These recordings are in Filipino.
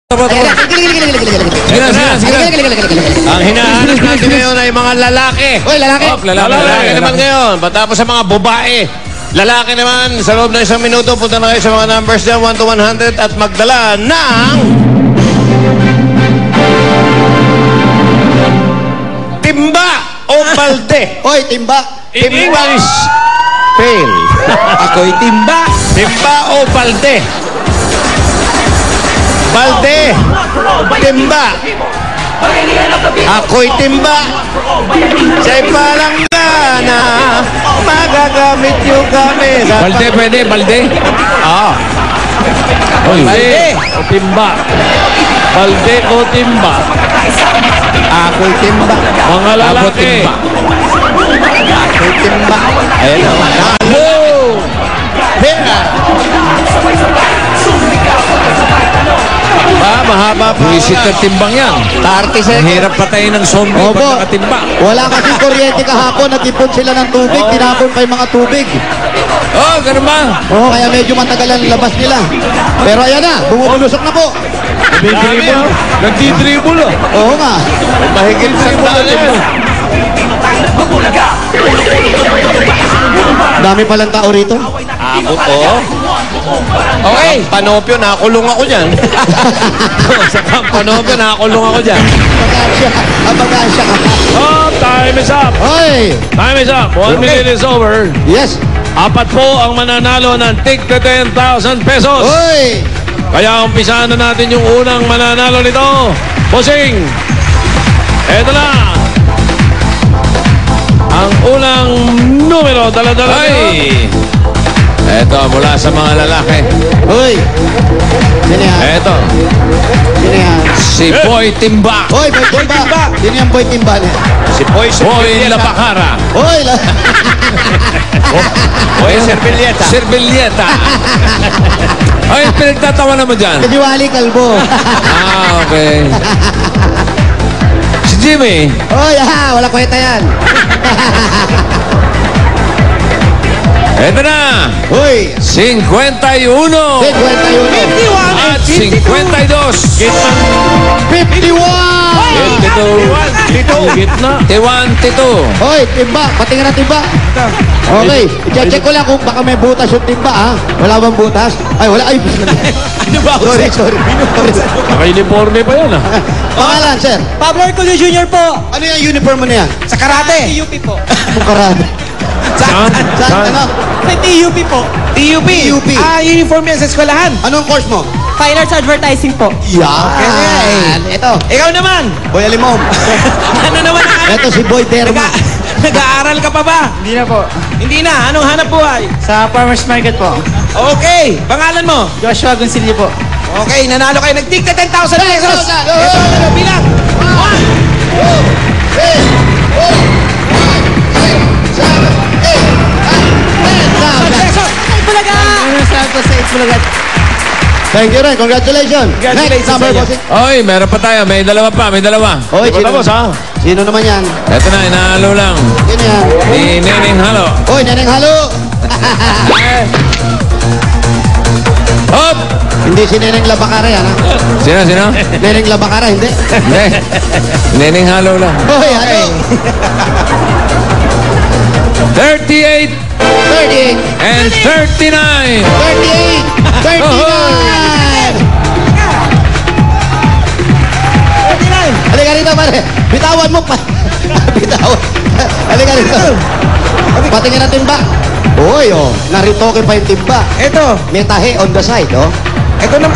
Ang hinahanap natin ngayon ay mga lalaki. Uy, lalaki. Lalaki naman ngayon. Patapos sa mga babae. Lalaki naman, sa loob ng 1 minuto, punta na kayo sa mga numbers dyan, 1 to 100, at magdala ng... timba o balde. Hoy, timba. Timba is fail. Ako'y timba. Timba o balde. Balde. Timba. Ako'y timba. Siya'y palang gana. Magagamit yung kami. Balde, pwede, balde. Balde o timba. Balde o timba. Ako'y timba. Mga lalaki. Ako'y timba. Ayan o. Hello. Pera. Mahaba pa. Visit na timbang yan. 30 Ang seconds. hirap patayin ng zombie Opo. pag nakatimba. Wala kasing kuryente kahapon. Nag-ipon sila ng tubig. Tinapon pa yung mga tubig. Oh, ganun ba? Oo, kaya medyo matagal ang labas nila. Pero ayan na. Bumubulusok na po. Nagdi-dribble. Nagdi-dribble. Oo nga. Mahigit sa daan yan. Dami palang tao rito. Abot o. Okay. Panopyo, nakakulong ako dyan. Sa Panopyo, nakakulong ako dyan. Abagasya ka. Oh, time is up. Hoy! Time is up. 1 minute is over. Yes. 4 po ang mananalo ng tig 10,000 pesos. Hoy! Kaya umpisahan na natin yung unang mananalo nito. Bossing! Eto na! Ang unang numero, dala-dala nyo. Eto, mula sa mga lalaki. Hoy! Sino yan? Eto, Sino yan? si Boy Timba. Hoy, Boy Timba! Sino yung Boy Timba niya? Si Boy Boy Servilleta. Lapakara. Hoy! Boy Servilleta. Servilleta. Ay, pinagtatawa naman dyan. Kadiwali Kalbo. Okay. Si Jimmy. Hoy, wala kwenta yan. Eto na. Hoy! 51. Kwenta yun. At 52. 51! Gitna. 22. Hoy, Timba! Patingin na Timba! Okay, i-check ko lang kung baka may butas yung Timba, ha? Wala bang butas? Ay, wala. Ay, Ano ba? sorry. Naka-uniforme pa yan, ah. Pangalan, sir? Pablo Herculio Jr. po. Ano yung uniform mo na yan? Sa karate. TUP po. Kung karami. Saan? Saan? Ano? Sa TUP po. TUP. Uniform yan sa eskwelahan. Anong course mo? Fine Arts Advertising po. Yan. Ito. Ikaw naman. Boy Alimong. Ano naman ang Ito si Boy Derma. Nag-aaral ka pa ba? Hindi na po. Hindi na. Anong hanap buhay? Sa farmer's market po. Okay. Pangalan mo? Joshua Gonzilio po. Okay. Nanalo kayo. Nagtigta 10,000 pesos. Ito, bilang. 1, 2, 3, 4, 5, 6, 7, 8, 9, 10 pesos. Ay, Bulaga! Ano sa po sa Itbulagat? Thank you, Ren. Congratulations. Congratulations Next number, sa inyo. bossing. Oy, meron pa tayo. May dalawa pa. May dalawa. Hoy, Di ba tapos, ha? Sino naman yan? Eto na, inahalo lang. Sino yan? Ni Neneng Halo. Hoy, Neneng Halo! Hop! Hindi si Neneng Labakara yan, ha? Sino? Neneng Labakara, hindi. Hindi. Neneng Halo lang. Hoy, Halo! 38 38! and 39. 38! 39! Halika rito, pare. Bitawan mo pa. Bitawan. Halika rito. Patingin natin ba? Uy, naritoke pa yung timba. Ito. May tahe on the side, oh. Ito naman.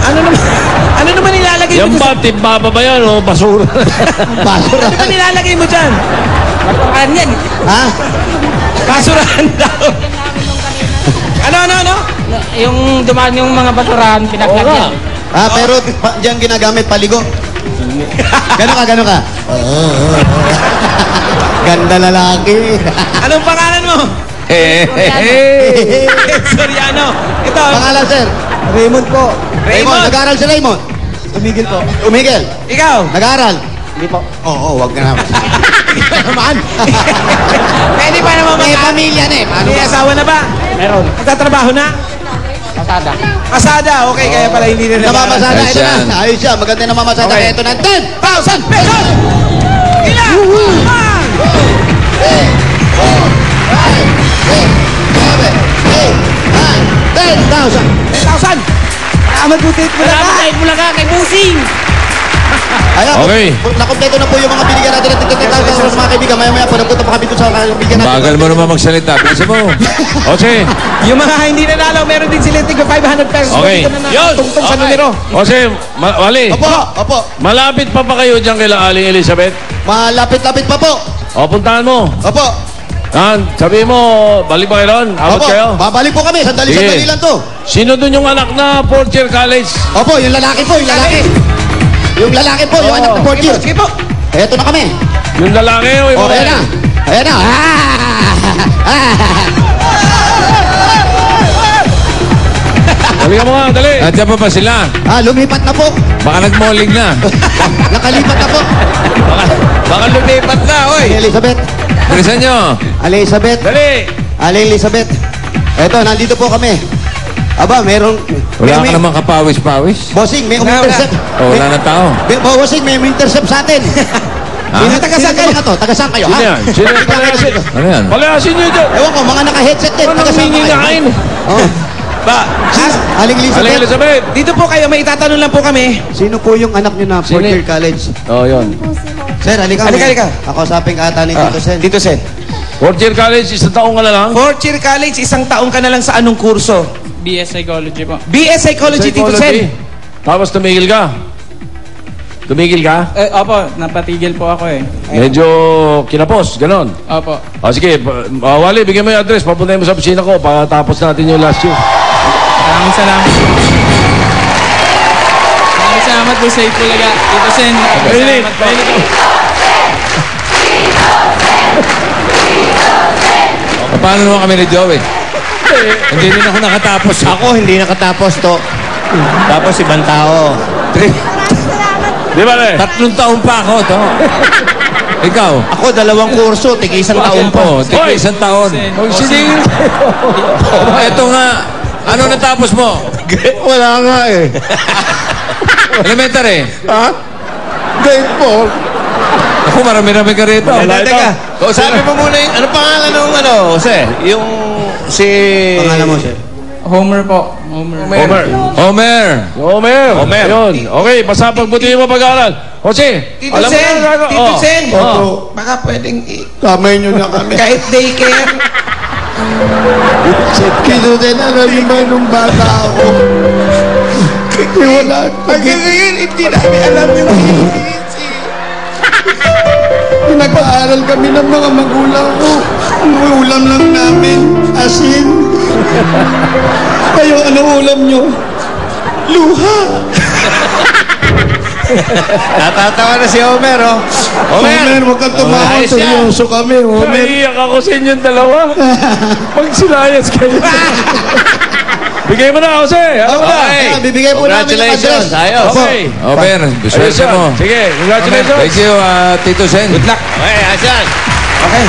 Ano naman nilalagay Yan mo ba? Timba ba yan o basura? Basura. Ano nilalagay mo dyan? Basurahan yan. Ha? Basurahan daw. Ano? Yung dumaan yung mga basurahan, pinaglagyan. Ah, pero diyan ginagamit paligo. Gano'n ka? Ganda lalaki. Anong pangalan mo? Soriano. Ito. Pangalan, sir? Raymond po. Raymond. Nag-aaral si Raymond? Tumigil po. Umigil. Ikaw? Nag-aaral? Hindi po. Oo, wag na naman. naman. Pwede pa naman May pamilya na eh. Paano May ba? asawa na ba? Meron. Nagtatrabaho na? pasada. Pasada, okay, kaya pala hindi na Namamasada. Ayos Ito yan. na. Ayos siya. Maganda yung namamasada. Okay. Ito na. 10,000 pesos! Ilan? 10,000! 10,000! Salamat po, Tate Bulaga. Salamat kay Bulaga, kay Busing! Ayan, Okay. nakompleto na po yung mga binigyan natin ng 10,000 mga kaibigan. Maya-maya po, nagpunta pa kami doon sa kaibigan natin. Bagal mo naman magsalita. Bilisan mo. Jose, Yung mga hindi nanalo, meron din sila tig 500 pesos. Okay. Dito na Yun. nakatungtong sa Okay. numero. Jose, Wally, Opo. malapit pa ba kayo dyan kay Aling Elizabeth? Malapit-lapit pa po. O, puntahan mo. Opo. Yan, sabihin mo, balik ba kayo ron? Abot Opo. kayo? Babalik po kami. Sandali-sandali Sige. lang to. Sino dun yung anak na fourth year college? Opo, yung lalaki po. Yung lalaki. Yung lalaki po. Yung Oo. anak ng 4 years. Sige po. Eto na kami. Yung lalaki o yung O, ayan na. Ayan na. Halika mo nga, dali. Nandiyan pa ba sila? Lumipat na po. Baka nagmolling na. Nakalipat na po. Baka lumipat na, oy. Ali Elizabeth. Bilisan nyo. Ali Elizabeth. Dali. Ali Elizabeth. Eto, nandito po kami. Aba, merong... Wala ka namang kapawis-pawis. Bossing, may Wala, umintercept. O, wala na tao. Bossing, may umintercept sa atin. Sino taga-saan kayo? Taga saan kayo? Sino yan? Sino yung palayasin? Ano yan? Palayasin nyo dyan. Ewan ko, mga naka-headset din. Ano Taga-saan humingi kayo? na kain? Oh. Ba, Aling Aling Elizabeth. Elizabeth. Dito po kayo, may itatanong lang po kami. Sino po yung anak niyo na Sino? 4th year college? Oh, yun. Sir, halika. Halika. Ako saping ata ni Tito Sen. Dito, Sen. Fourth year college, isang taong ka na lang. Fourth year college, isang taong ka na lang sa anong kurso? BS Psychology po. BS Psychology, Tito Sen. Tapos tumigil ka. Tumigil ka? Opo, napatigil po ako eh. Medyo kinapos, ganon. Opo. O sige, Wally, bigyan mo yung address. Papuntahin mo sa opisina ko para tapos natin yung last year. Maraming salamat po. Maraming salamat po sa Itbulaga. Tito Sen, Mainit, salamat po. mainit po. Paano naman kami ni Joey? Hindi rin ako nakatapos. ako hindi nakatapos to. Tapos ibang tao. Di ba, le? 3 taon pa ako to. Ikaw? Ako 2 kurso, tig isang taon pa. Oo, tigil Hoy! 1 taon. Magsiningil. Ito nga. Ano natapos mo? Wala nga eh. Elementary. Ha? Grade 4. Ako, marami-rami ka rito. Teka. Sabi mo muna yung, ano pangalan ng ano, Jose? Yung si... Pangalan mo, sir. Homer po. Homer. Homer. Homer. Homer. Homer. Yun. Okay, basta pagbutihin mo pag-aaral. Jose, Tito alam mo Sen, na ang Tito Sen. Oh. Baka pwedeng Kamay nyo na kami. kahit daycare. Tito Sen, alam niyo ba nung bata ako? Wala. Hanggang ngayon, hindi namin alam yung Nag-aaral kami ng mga magulang ko. Ang ulam lang namin, asin. Kayo, ano ulam nyo? Luha. Natatawa na si Homer, oh. Homer! huwag kang tumawa. Ayos yan. Seryoso kami, Homer. Naiiyak ako sa inyong dalawa. Magsilayas kayo. Bigay mo na, Jose. Ano mo na? Okay. Bibigay po namin yung Congratulations. address. Ayos. Okay. Homer, swerte mo. Sige, congratulations. Thank you, Tito Sen. Good luck. Okay, ayos yan. Okay.